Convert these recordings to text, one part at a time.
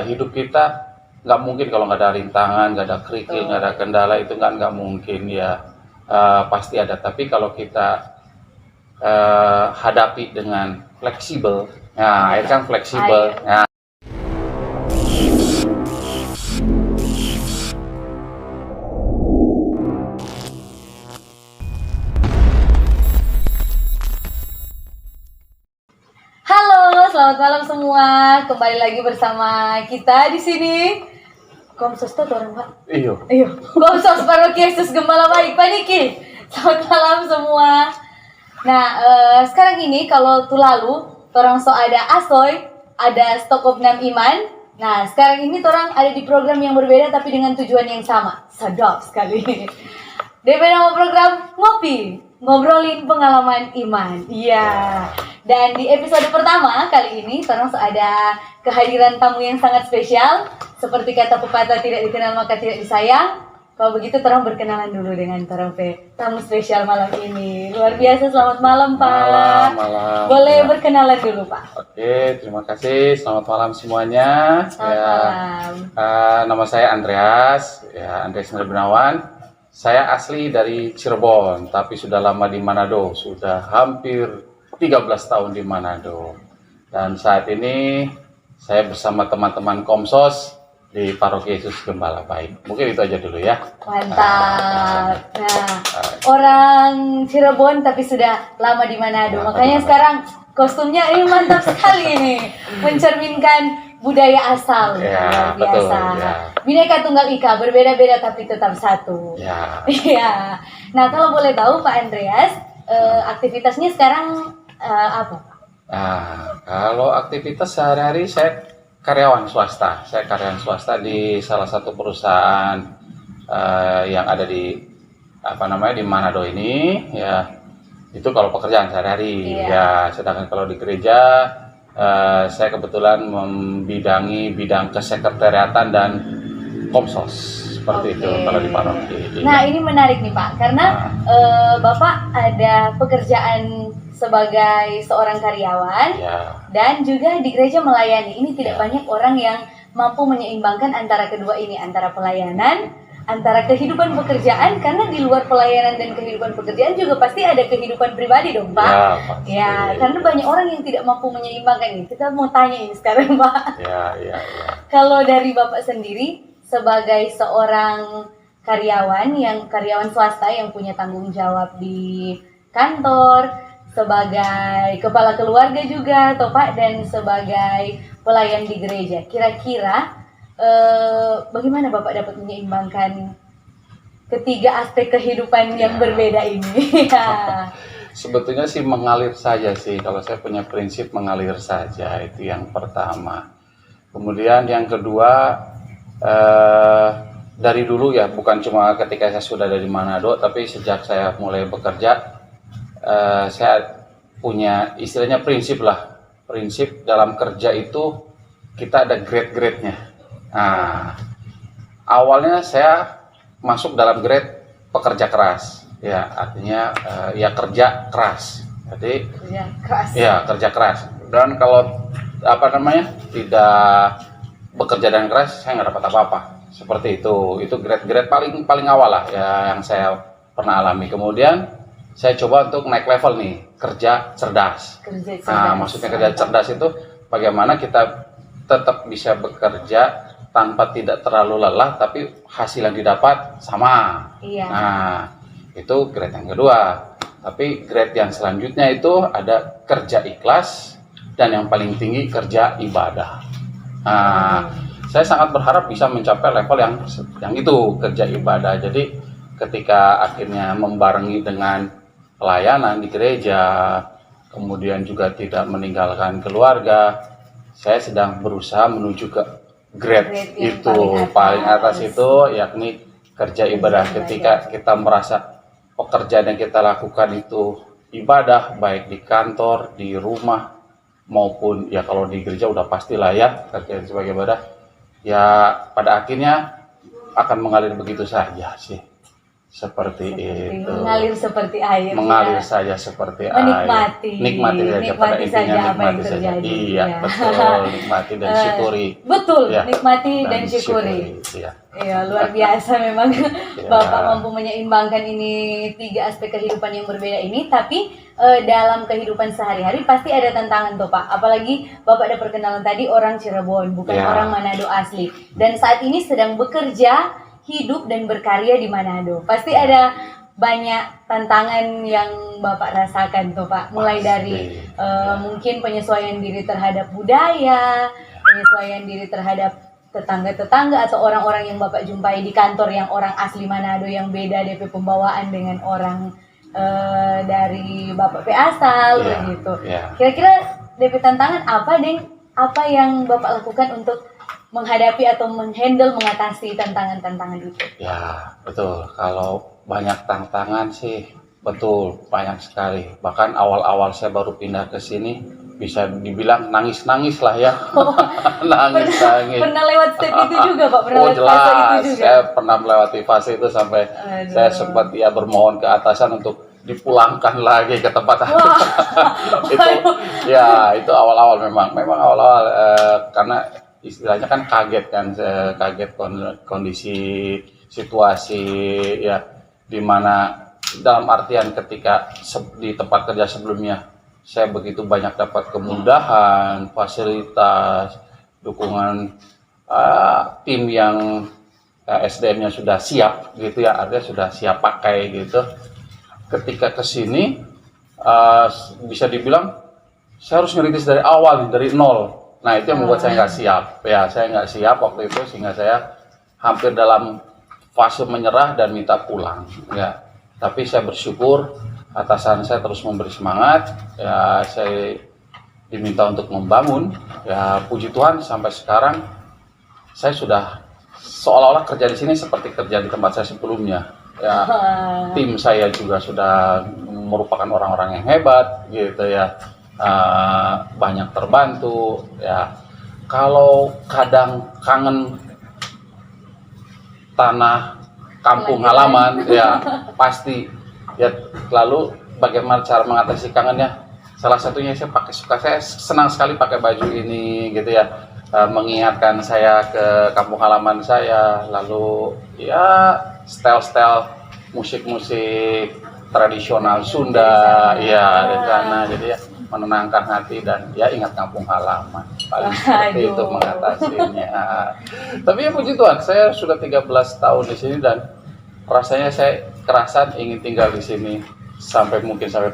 hidup kita nggak mungkin kalau nggak ada rintangan, nggak ada kerikil, nggak ada kendala, itu nggak mungkin ya. Pasti ada, tapi kalau kita hadapi dengan fleksibel, nah air kan fleksibel. Nah, Halo, selamat malam semua. Kembali lagi bersama kita di sini. Komsos tuh orang Pak. iyo. Komsos Paroki Yesus Gembala Baik, Pak Niki. Selamat malam semua. Nah, sekarang ini kalau tuh lalu, orang so ada asoy, ada stok of nam iman. Nah, sekarang ini orang ada di program yang berbeda tapi dengan tujuan yang sama. Sedap sekali. DP nama program Ngopi, ngobrolin pengalaman iman. Iya. Dan di episode pertama kali ini, orang ada kehadiran tamu yang sangat spesial. Seperti kata pepatah, tidak dikenal maka tidak disayang. Kalau begitu, orang berkenalan dulu dengan tamu spesial malam ini. Luar biasa, selamat malam Pak. Malam. Boleh Ya. berkenalan dulu Pak. Oke, terima kasih. Selamat malam semuanya. Selamat malam. Nama saya Andreas, Andreas Gunawan. Saya asli dari Cirebon, tapi sudah lama di Manado. Sudah hampir 13 tahun di Manado. Dan saat ini saya bersama teman-teman Komsos di Paroki Yesus Gembala Baik. Mungkin itu aja dulu ya. Mantap. Nah, orang Cirebon tapi sudah lama di Manado. Makanya sekarang kostumnya ini mantap sekali ini. Mencerminkan budaya asal. Ya, Luar biasa. betul, ya. Bineka Tunggal Ika, berbeda-beda tapi tetap satu. Ya. Iya. Nah, kalau boleh tahu Pak Andreas, aktivitasnya sekarang apa? Nah, kalau aktivitas sehari-hari saya karyawan swasta. Saya karyawan swasta di salah satu perusahaan yang ada di di Manado ini, ya. Itu kalau pekerjaan sehari-hari. Iya. Ya, sedangkan kalau di gereja saya kebetulan membidangi bidang kesekretariatan dan komsos. Seperti itu kalau di paroki. Nah, ini menarik nih Pak, karena Bapak ada pekerjaan sebagai seorang karyawan, Ya. dan juga di gereja melayani. Ini tidak Ya. banyak orang yang mampu menyeimbangkan antara kedua ini, antara pelayanan, antara kehidupan pekerjaan, karena di luar pelayanan dan kehidupan pekerjaan juga pasti ada kehidupan pribadi dong Pak. Ya, pasti. Ya, karena banyak orang yang tidak mampu menyeimbangkan ini. Kita mau tanya ini sekarang Pak. Ya. Kalau dari Bapak sendiri sebagai seorang karyawan swasta yang punya tanggung jawab di kantor, sebagai kepala keluarga juga toh Pak, dan sebagai pelayan di gereja, kira-kira bagaimana Bapak dapat menyeimbangkan ketiga aspek kehidupan yang berbeda ini? Sebetulnya sih mengalir saja sih. Kalau saya punya prinsip mengalir saja, itu yang pertama. Kemudian yang kedua, dari dulu ya, bukan cuma ketika saya sudah dari Manado, tapi sejak saya mulai bekerja, saya punya istilahnya prinsip lah. Prinsip dalam kerja itu kita ada grade-grade-nya. Nah, awalnya saya masuk dalam grade pekerja keras. Ya, artinya ya kerja keras. Jadi kerja keras. Dan kalau tidak bekerja dan keras, saya nggak dapat apa-apa. Seperti itu. Itu grade-grade paling awal lah ya yang saya pernah alami. Kemudian saya coba untuk naik level nih, kerja cerdas. Nah, maksudnya kerja cerdas itu bagaimana kita tetap bisa bekerja tanpa tidak terlalu lelah, tapi hasil yang didapat sama. Iya. Nah, itu grade yang kedua. Tapi grade yang selanjutnya itu ada kerja ikhlas, dan yang paling tinggi kerja ibadah. Nah, saya sangat berharap bisa mencapai level yang itu, kerja ibadah. Jadi ketika akhirnya membarengi dengan pelayanan di gereja, kemudian juga tidak meninggalkan keluarga, saya sedang berusaha menuju ke grade itu paling atas itu, yakni kerja ibadah. Ketika kita merasa pekerjaan yang kita lakukan itu ibadah, baik di kantor, di rumah, maupun ya kalau di gereja udah pastilah ya kerja sebagai ibadah, ya pada akhirnya akan mengalir begitu saja sih. seperti itu. Mengalir seperti air. Mengalir ya. saja seperti Menikmati. air. Nikmati saja pada Nikmati intinya saja apa yang nikmati saja. terjadi. Iya, Ya. betul. Nikmati dan syukuri. Betul, Ya. nikmati dan syukuri. Iya. Iya, luar biasa memang Ya. Bapak mampu menyeimbangkan ini 3 aspek kehidupan yang berbeda ini, tapi dalam kehidupan sehari-hari pasti ada tantangan tuh Pak. Apalagi Bapak ada perkenalan tadi orang Cirebon, bukan Ya. orang Manado asli. Dan saat ini sedang bekerja, hidup dan berkarya di Manado. Pasti ada banyak tantangan yang Bapak rasakan tuh Pak. Mulai Pasti. dari mungkin penyesuaian diri terhadap budaya, penyesuaian diri terhadap tetangga-tetangga atau orang-orang yang Bapak jumpai di kantor yang orang asli Manado yang beda DP pembawaan dengan orang dari Bapak P asal Iya, begitu. iya. Kira-kira DP tantangan apa, Deng? Apa yang Bapak lakukan untuk menghadapi atau menghandle, mengatasi tantangan-tantangan itu? Ya, betul. Kalau banyak tantangan sih, betul, banyak sekali. Bahkan awal-awal saya baru pindah ke sini, bisa dibilang nangis-nangis lah ya. Nangis-nangis. Pernah lewat step itu juga Pak? Pernah Oh lewat fase jelas, itu juga? saya pernah melewati fase itu sampai Aduh. saya sempat ya bermohon ke atasan untuk dipulangkan lagi ke tempat Wah. itu ya itu awal-awal memang awal-awal karena istilahnya kan kaget kan, saya kaget kondisi situasi ya di mana dalam artian ketika di tempat kerja sebelumnya saya begitu banyak dapat kemudahan, fasilitas, dukungan tim yang SDM-nya sudah siap gitu ya, artinya sudah siap pakai gitu. Ketika ke sini bisa dibilang saya harus ngerintis dari awal, dari nol. Nah itu yang membuat saya nggak siap. Ya saya nggak siap waktu itu sehingga saya hampir dalam fase menyerah dan minta pulang. Ya, tapi saya bersyukur atasan saya terus memberi semangat. Ya saya diminta untuk membangun. Ya puji Tuhan sampai sekarang saya sudah seolah-olah kerja di sini seperti kerja di tempat saya sebelumnya. Ya tim saya juga sudah merupakan orang-orang yang hebat gitu ya. Banyak terbantu ya. Kalau kadang kangen tanah kampung halaman ya pasti ya. Lalu bagaimana cara mengatasi kangennya? Salah satunya saya senang sekali pakai baju ini gitu ya, mengingatkan saya ke kampung halaman saya. Lalu ya style musik tradisional Sunda ya di sana, jadi ya menenangkan hati dan ya ingat kampung halaman, paling seperti itu mengatasinya. Tapi ya puji Tuhan, saya sudah 13 tahun di sini dan rasanya saya kerasan ingin tinggal di sini sampai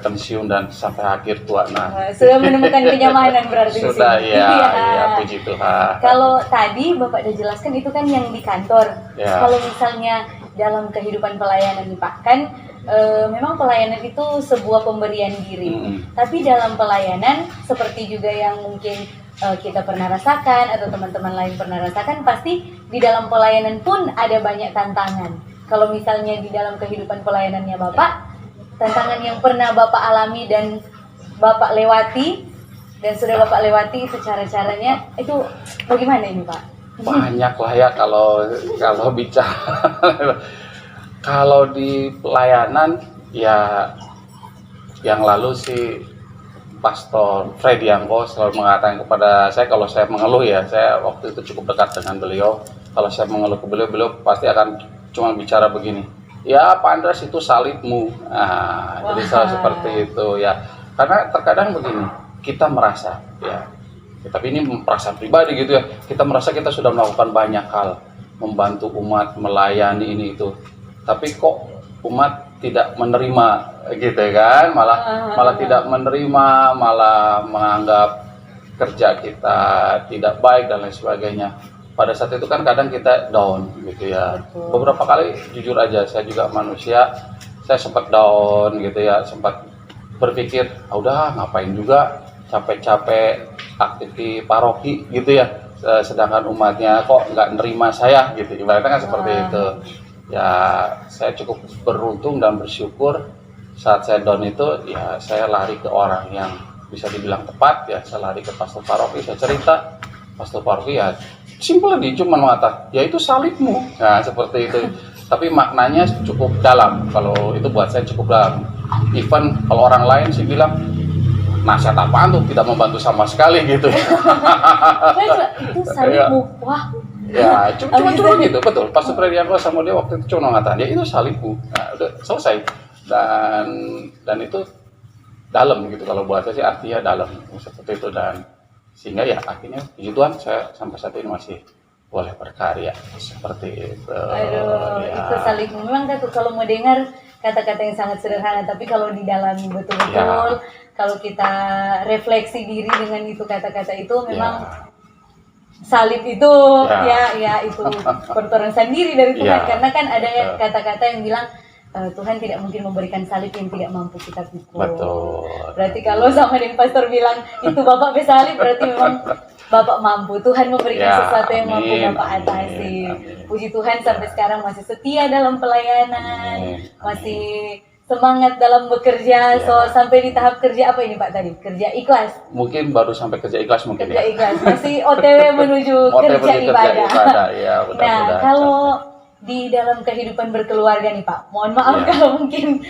pensiun dan sampai akhir tua. Nah, sudah menemukan kenyamanan berarti sudah di sini. ya puji Tuhan. Kalau tadi Bapak udah jelaskan itu kan yang di kantor. Ya. Kalau misalnya dalam kehidupan pelayanan nih Pak, kan memang pelayanan itu sebuah pemberian diri. Tapi dalam pelayanan seperti juga yang mungkin kita pernah rasakan atau teman-teman lain pernah rasakan, pasti di dalam pelayanan pun ada banyak tantangan. Kalau misalnya di dalam kehidupan pelayanannya Bapak, tantangan yang pernah Bapak alami dan Bapak lewati dan sudah Bapak lewati itu cara-caranya itu bagaimana ini Pak? Banyak lah ya kalau bicara. Kalau di pelayanan ya yang lalu si Pastor Freddy Angko selalu mengatakan kepada saya, kalau saya mengeluh ya, saya waktu itu cukup dekat dengan beliau. Kalau saya mengeluh ke beliau pasti akan cuma bicara begini, ya Pak Andres itu salibmu. Nah, jadi salah seperti itu ya. Karena terkadang begini, kita merasa ya, tapi ini perasaan pribadi gitu ya, kita merasa kita sudah melakukan banyak hal, membantu umat, melayani ini itu, tapi kok umat tidak menerima gitu kan, malah tidak menerima, malah menganggap kerja kita tidak baik dan lain sebagainya. Pada saat itu kan kadang kita down gitu ya. Betul. Beberapa kali jujur aja, saya juga manusia, saya sempat down gitu ya, sempat berpikir, udah ngapain juga capek-capek aktif di paroki gitu ya, sedangkan umatnya kok nggak nerima saya gitu, ibaratnya kan seperti itu ya. Saya cukup beruntung dan bersyukur saat saya down itu ya, saya lari ke orang yang bisa dibilang tepat ya. Saya lari ke pastor paroki, saya cerita, pastor paroki ya simpel, dia cuma mengatakan ya itu salibmu. Nah seperti itu tapi maknanya cukup dalam. Kalau itu buat saya cukup dalam. Even kalau orang lain sih bilang nasihat apaan tuh, tidak membantu sama sekali gitu. Itu salibmu, wah. Ya, cuma gitu, betul. Pastor Freddy aku sama dia waktu itu cuma ngatain, ya itu salibku. Nah, udah selesai. Dan itu dalam gitu, kalau buat saya sih artinya dalam seperti itu. Dan sehingga ya akhirnya puji Tuhan saya sampai saat ini masih boleh berkarya seperti itu. Aduh, ya. itu salibmu. Memang tuh kalau mau dengar kata-kata yang sangat sederhana, tapi kalau didalami betul-betul, kalau kita refleksi diri dengan itu kata-kata itu, memang salib itu ya itu pertolongan sendiri dari Tuhan. Karena kan ada kata-kata yang bilang Tuhan tidak mungkin memberikan salib yang tidak mampu kita pikul. Betul. Berarti kalau sama dengan pastor bilang itu Bapak bersalib, berarti memang Bapak mampu. Tuhan memberikan sesuatu yang mampu Bapak atasi. Puji Tuhan sampai sekarang masih setia dalam pelayanan, masih semangat dalam bekerja. So sampai di tahap kerja apa ini Pak tadi? Kerja ikhlas. Mungkin baru sampai kerja ikhlas mungkin. Kerja ikhlas. Masih OTW menuju kerja ibadah. Ya, nah, kalau di dalam kehidupan berkeluarga nih Pak, mohon maaf kalau mungkin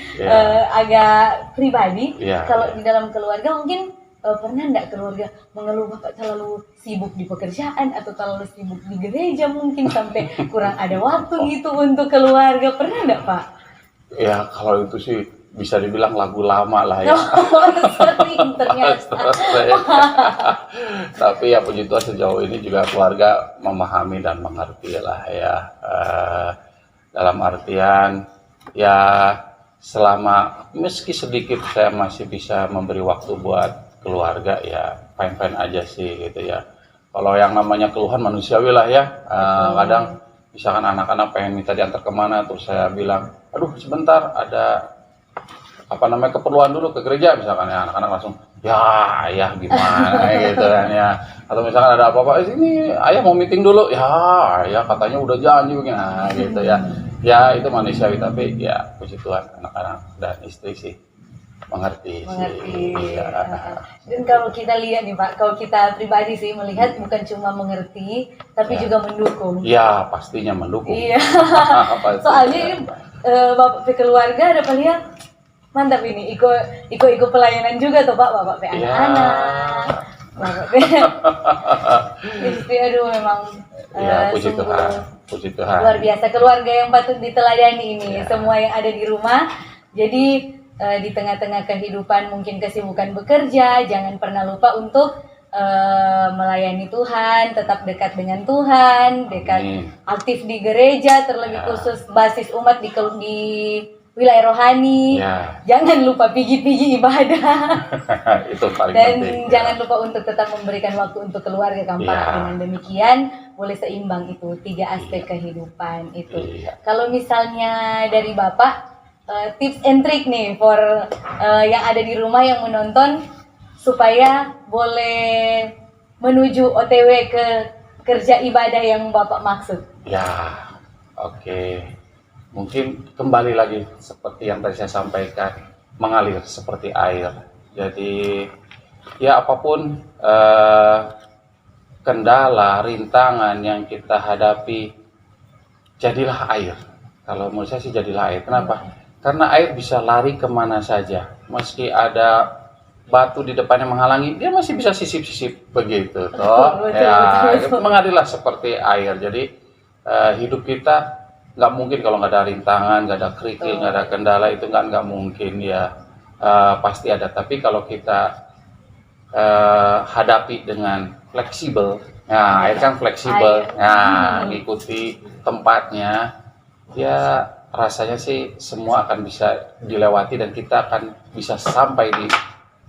agak pribadi. Kalau di dalam keluarga mungkin pernah enggak keluarga mengeluh Bapak terlalu sibuk di pekerjaan atau terlalu sibuk di gereja, mungkin sampai kurang ada waktu gitu untuk keluarga, pernah enggak Pak? Ya kalau itu sih bisa dibilang lagu lama lah ya. Sering ternyata. Tapi ya puji Tuhan sejauh ini juga keluarga memahami dan mengerti lah ya. Dalam artian ya selama meski sedikit saya masih bisa memberi waktu buat keluarga ya fine-fine aja sih gitu ya. Kalau yang namanya keluhan manusiawi lah ya. Kadang misalkan anak-anak pengen minta diantar kemana, terus saya bilang, aduh sebentar ada keperluan dulu ke gereja, misalkan ya anak-anak langsung ya gimana gitu kan ya. Atau misalkan ada apa-apa, sini ayah mau meeting dulu, ya katanya udah janji begini, gitu ya. Ya itu manusiawi, tapi ya puji Tuhan anak-anak dan istri sih mengerti. Sih. Ya. Dan kalau kita lihat nih Pak, kalau kita pribadi sih melihat bukan cuma mengerti, tapi juga mendukung. Ya pastinya mendukung. Iya. Soalnya ini Bapak keluarga ada lihat mantap ini, ikut pelayanan juga tuh Pak, Bapak anak-anak, Bapak istri, aduh memang puji Tuhan. Luar biasa keluarga yang patut diteladani ini. Semua yang ada di rumah, jadi di tengah-tengah kehidupan mungkin kesibukan bekerja, jangan pernah lupa untuk melayani Tuhan, tetap dekat dengan Tuhan, aktif di gereja, terlebih khusus basis umat di wilayah rohani. Jangan lupa pigi-pigi ibadah. Itu paling dan penting. Jangan lupa untuk tetap memberikan waktu untuk keluarga kan Pak. Dengan demikian boleh seimbang itu 3 aspek kehidupan itu. Kalau misalnya dari Bapak tips and trick nih for yang ada di rumah yang menonton supaya boleh menuju OTW ke kerja ibadah yang Bapak maksud. Ya, oke. Mungkin kembali lagi seperti yang tadi saya sampaikan, mengalir seperti air. Jadi ya apapun kendala, rintangan yang kita hadapi, jadilah air. Kalau menurut saya sih jadilah air. Kenapa? Karena air bisa lari kemana saja. Meski ada batu di depannya menghalangi, dia masih bisa sisip-sisip begitu. Betul. Mengalirlah seperti air. Jadi hidup kita nggak mungkin kalau nggak ada rintangan, nggak ada kerikil, nggak ada kendala, itu nggak mungkin ya. Pasti ada. Tapi kalau kita hadapi dengan fleksibel, air kan fleksibel, ngikuti tempatnya, ya rasanya sih semua akan bisa dilewati dan kita akan bisa sampai di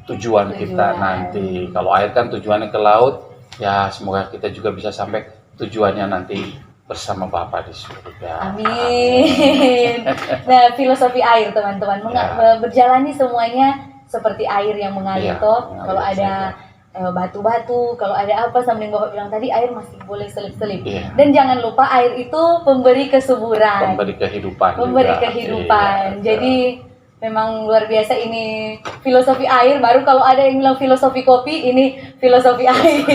tujuan kita nanti. Kalau air kan tujuannya ke laut, ya semoga kita juga bisa sampai tujuannya nanti bersama Bapa di surga. Amin. Nah, filosofi air teman-teman, berjalani semuanya seperti air yang mengalir toh. Kalau ada batu-batu, kalau ada apa, sambil Bapak bilang tadi, air masih boleh selip-selip. Dan jangan lupa air itu pemberi kesuburan, pemberi kehidupan. Jadi memang luar biasa ini filosofi air. Baru kalau ada yang bilang filosofi kopi, ini filosofi air.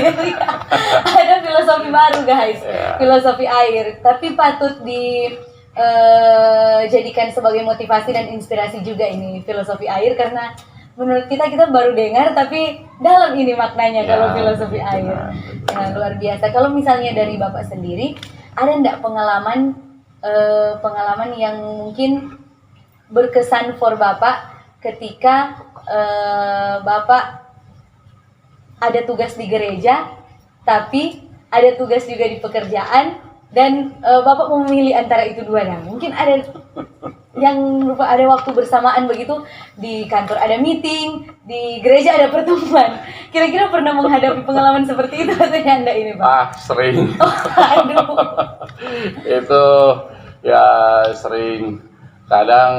Ada filosofi baru guys, filosofi air. Tapi patut jadikan sebagai motivasi dan inspirasi juga ini filosofi air, karena menurut kita baru dengar tapi dalam ini maknanya kalau filosofi air. Nah, luar biasa. Kalau misalnya dari Bapak sendiri, ada enggak pengalaman yang mungkin berkesan for Bapak ketika Bapak ada tugas di gereja, tapi ada tugas juga di pekerjaan, dan Bapak memilih antara itu dua. Nah, mungkin ada yang lupa, ada waktu bersamaan begitu, di kantor ada meeting, di gereja ada pertemuan. Kira-kira pernah menghadapi pengalaman seperti itu atau Anda ini, Pak? Sering. Aduh. Itu ya sering. Kadang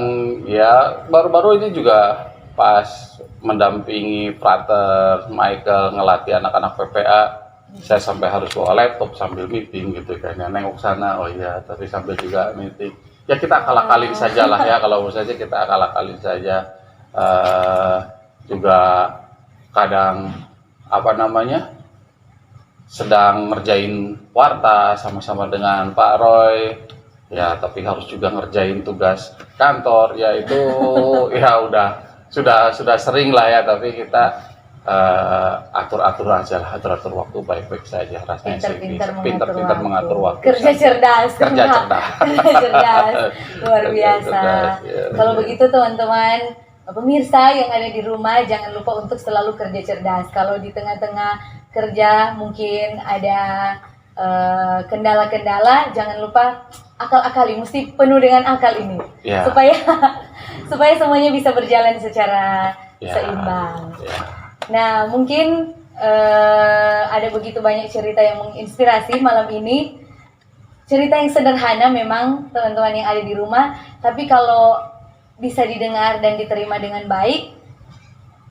ya baru-baru ini juga pas mendampingi Frater Michael ngelatih anak-anak PPA, saya sampai harus bawa laptop sambil meeting gitu kan, nengok sana, oh iya, tapi sambil juga meeting. Ya kita akal-akalin saja lah ya, kalau menurut saya kita akal-akalin saja. Juga kadang sedang ngerjain warta sama-sama dengan Pak Roy, ya tapi harus juga ngerjain tugas kantor, ya itu ya sudah sering lah ya, tapi kita atur-atur aja lah, atur waktu baik-baik saja, rasanya pintar-pintar mengatur waktu. Kerja cerdas. Luar biasa. Kalau begitu teman-teman pemirsa yang ada di rumah, jangan lupa untuk selalu kerja cerdas. Kalau di tengah-tengah kerja mungkin ada kendala-kendala, jangan lupa akal-akali, mesti penuh dengan akal ini, supaya semuanya bisa berjalan secara seimbang. Nah, mungkin ada begitu banyak cerita yang menginspirasi malam ini. Cerita yang sederhana memang teman-teman yang ada di rumah, tapi kalau bisa didengar dan diterima dengan baik,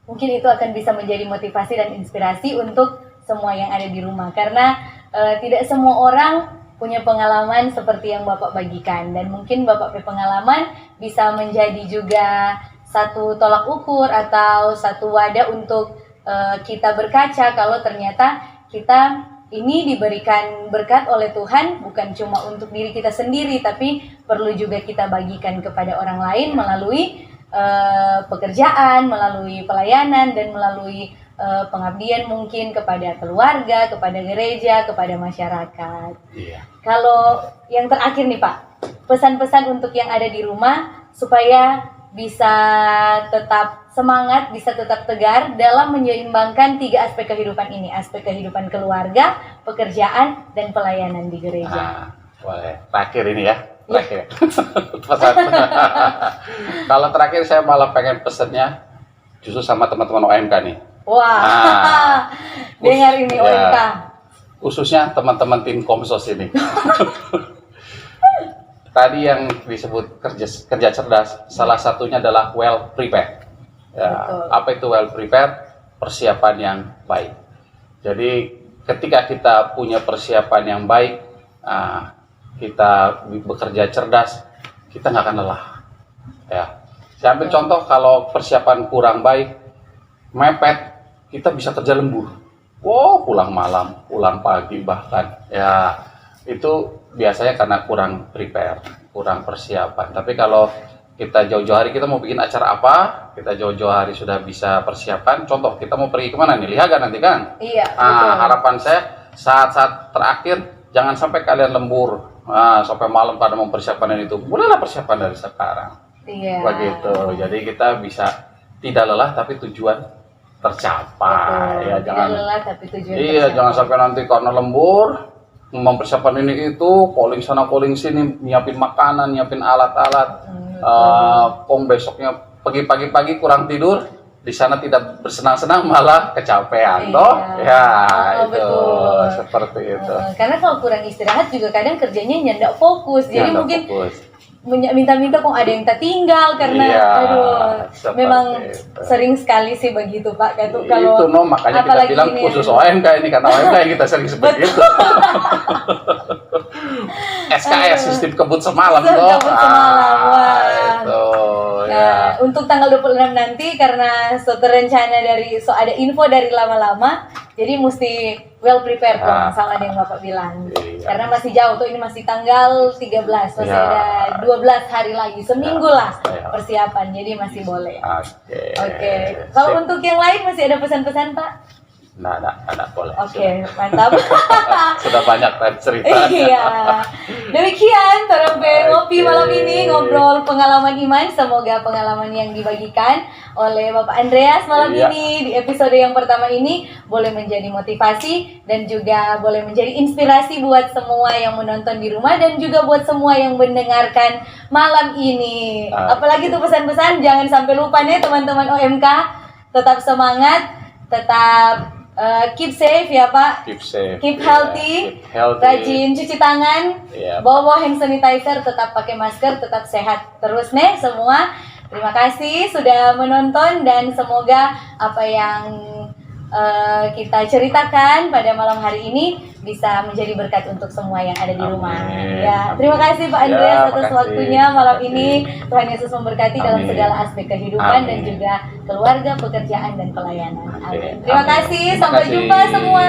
mungkin itu akan bisa menjadi motivasi dan inspirasi untuk semua yang ada di rumah. Karena tidak semua orang punya pengalaman seperti yang Bapak bagikan, dan mungkin Bapak punya pengalaman bisa menjadi juga satu tolak ukur atau satu wadah untuk kita berkaca kalau ternyata kita ini diberikan berkat oleh Tuhan, bukan cuma untuk diri kita sendiri, tapi perlu juga kita bagikan kepada orang lain melalui pekerjaan, melalui pelayanan, dan melalui pengabdian mungkin kepada keluarga, kepada gereja, kepada masyarakat. Kalau yang terakhir nih Pak, pesan-pesan untuk yang ada di rumah supaya bisa tetap semangat, bisa tetap tegar dalam menyeimbangkan 3 aspek kehidupan ini, aspek kehidupan keluarga, pekerjaan, dan pelayanan di gereja. Boleh. Terakhir ini ya, terakhir. Pesan. Kalau terakhir saya malah pengen pesennya justru sama teman-teman OMK nih. Wah, dengar ini OMK. Khususnya teman-teman tim Komsos ini. Tadi yang disebut kerja cerdas, salah satunya adalah well prepared. Ya, apa itu well prepared? Persiapan yang baik. Jadi ketika kita punya persiapan yang baik, kita bekerja cerdas, kita nggak akan lelah. Ya, saya ambil contoh, kalau persiapan kurang baik, mepet, kita bisa kerja lembur. Wow, pulang malam, pulang pagi bahkan. Ya, itu biasanya karena kurang prepare, kurang persiapan. Tapi kalau kita jauh-jauh hari, kita mau bikin acara apa, kita jauh-jauh hari sudah bisa persiapan. Contoh, kita mau pergi kemana nih, Lihaga nanti kan? Iya, betul. Harapan saya saat-saat terakhir jangan sampai kalian lembur sampai malam pada mempersiapkan itu. Mulailah persiapan dari sekarang. Iya. Begitu. Jadi kita bisa tidak lelah tapi tujuan tercapai. Ya, jangan lelah tapi tujuan tercapai. Jangan sampai nanti karena lembur mempersiapkan ini itu, calling sana calling sini, nyiapin makanan, nyiapin alat-alat. Besoknya pagi-pagi kurang tidur, di sana tidak bersenang-senang malah kecapean, toh? Ya, itu betul. Seperti itu. Karena kalau kurang istirahat juga kadang kerjanya nyendak fokus, jadi mungkin minta-minta kok ada yang tertinggal karena memang itu. Sering sekali sih begitu Pak. Kalau itu makanya kita bilang khusus OMK ini, kata OMK yang kita sering seperti itu. SKS sistem kebut semalam toh. Untuk tanggal 26 nanti, karena terencana ada info dari lama-lama, Jadi mesti well prepared kalau masalah yang Bapak bilang. Karena masih jauh tuh, ini masih tanggal 13, masih ada 12 hari lagi, seminggu lah persiapan, jadi masih boleh. Oke. Kalau untuk yang lain masih ada pesan-pesan Pak? Nggak boleh. Oke, mantap. Sudah banyak cerita. Iya. Demikian Torompe ngopi malam ini, ngobrol pengalaman iman. Semoga pengalaman yang dibagikan oleh Bapak Andreas malam ini di episode yang pertama ini boleh menjadi motivasi dan juga boleh menjadi inspirasi buat semua yang menonton di rumah dan juga buat semua yang mendengarkan malam ini. Apalagi tuh pesan-pesan, jangan sampai lupa nih teman-teman OMK, tetap semangat, tetap keep safe ya Pak, keep healthy, rajin cuci tangan, bawa hand sanitizer, tetap pakai masker, tetap sehat terus nih semua. Terima kasih sudah menonton dan semoga apa yang kita ceritakan pada malam hari ini bisa menjadi berkat untuk semua yang ada di rumah. Ya, terima kasih Pak Andreas atas waktunya malam ini. Tuhan Yesus memberkati dalam segala aspek kehidupan dan juga keluarga, pekerjaan dan pelayanan. Amin. Terima kasih. Sampai jumpa semua.